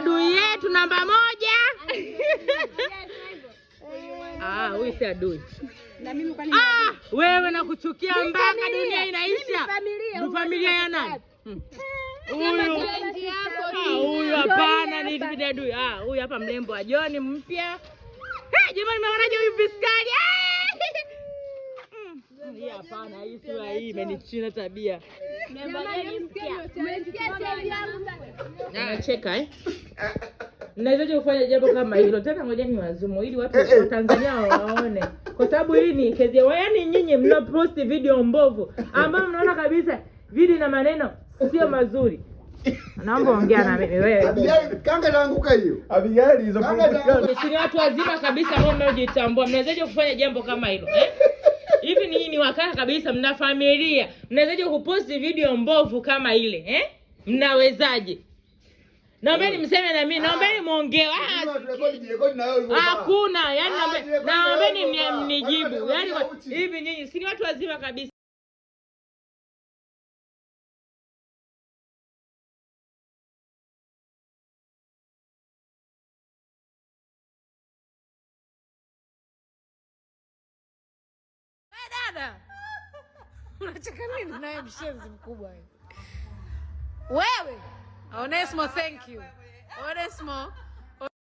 adui yetu namba 1. Huyu si adui. Na mimi kwa nini? Wewe nakuchukia mpaka dunia inaisha. Familia ya nani? Huyu hapana, ni adui. Huyu hapa mlembo wa John mpya. Jamani, mmeonaje huyu biskari? Hii hapana, hii sio hii, imenichina tabia. Nacheka Nawezaje kufanya jambo kama hilo? Tena ngoja ni wazumu ili watu wa Tanzania waone. Kwa sababu hii ni kezi. Yaani nyinyi mna post video mbovu ambao mnaona kabisa video na maneno sio mazuri. Naomba ongea na mimi wewe. Abigail kanga naanguka hiyo. Abigail hizo ni watu wazima kabisa ambao mnajitambua. Mnawezaje kufanya jambo kama hilo? Hivi ni wakaka kabisa, mna familia. Mnawezaje kupost video mbovu kama ile? Mnawezaje? Naombeni mseme na mimi, naombeni muongee. Hakuna, yani naombeni mnijibu. Yaani hivi nyinyi si watu wazima kabisa. Dada. Unacheka nini naye mshenzi mkubwa wewe? Onesmo, thank you.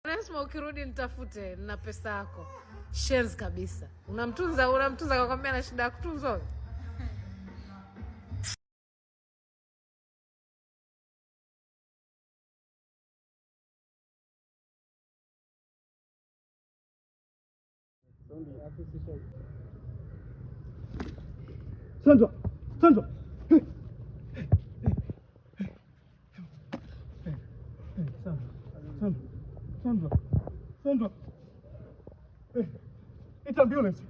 Onesmo, ukirudi nitafute na pesa yako. Shenzi kabisa. Unamtunza kwa kwambia na shida ya kutunzwa. Sandra. Sandra. It's ambulance.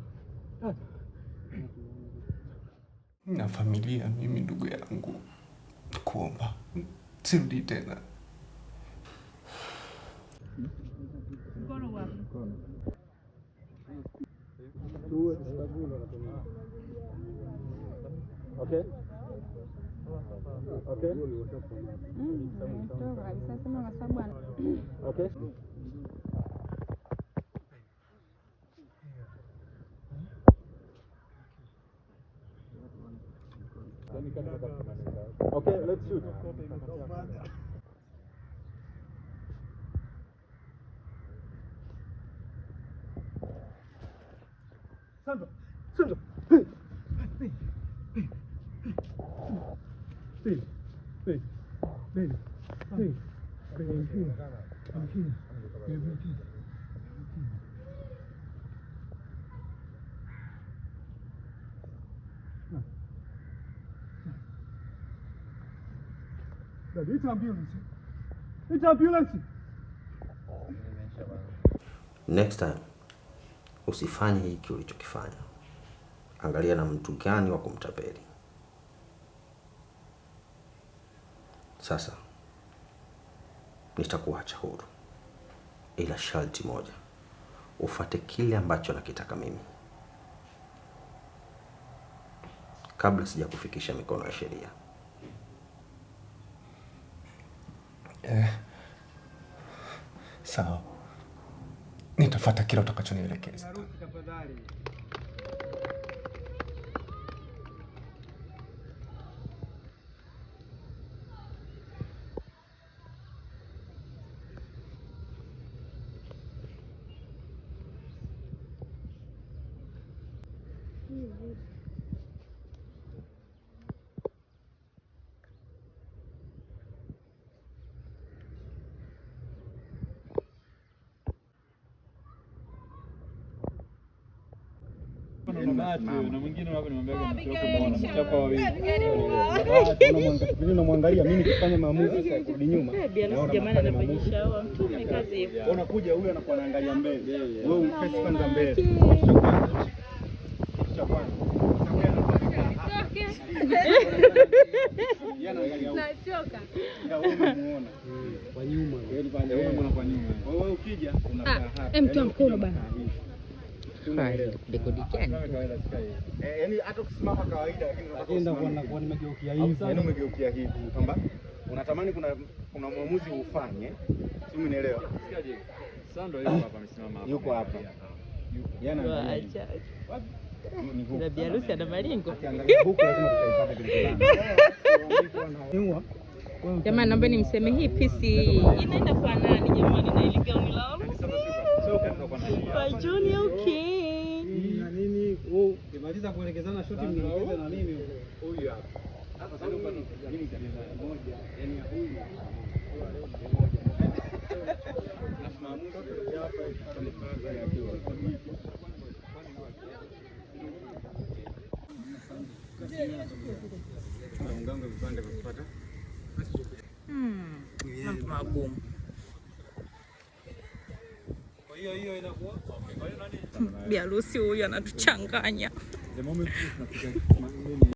Na familia, mimi ndugu yangu, kuomba sirudi tena. Okay. Okay. Okay. Okay, let's shoot. Sandra. It's ambulance. Next time usifanye hiki ulichokifanya. Angalia na mtu gani wa kumtapeli. Sasa nitakuacha huru, ila sharti moja, ufuate kile ambacho nakitaka mimi kabla sijakufikisha mikono ya sheria. Sawa. Nitafuata kila utakachonielekeza. Na mwingine wako unamwangalia mimi kufanya maamuzi sasa kurudi nyuma. Jamani anafanyisha au mtume kazi hiyo. Unakuja huyu anakuwa anaangalia mbele. Wewe umface kwanza mbele. Nachoka. Unamuona kwa nyuma. Wewe kwa nyuma. Wewe ukija unakaa hapa. Mtu mkono bana. Dekodi gani? Yaani hata kusimama kawaida lakini ndio kwa nimegeukia hivi. Yaani umegeukia hivi kwamba unatamani kuna muamuzi ufanye. Si unielewa? Sasa ndio yuko hapa amesimama hapa. Yuko hapa. Yana acha. Kuna biarusi ana malingo. Huko lazima tutaipata kitu. Jamani, naomba nimseme hii pisi inaenda kwa nani jamani, na ile gauni lao. Kwa Junior okay. Na nini? Oh, kimaliza kuelekezana shoti mnielekeza na mimi huyu hapa. Hapa sasa ndio mimi kanisa moja, yani huyu. Na maamuzi hapa tunapanga ya kwa. Unganga vipande vya kupata. Mambo magumu. Kwa hiyo inakuwa Biarusi huyu anatuchanganya.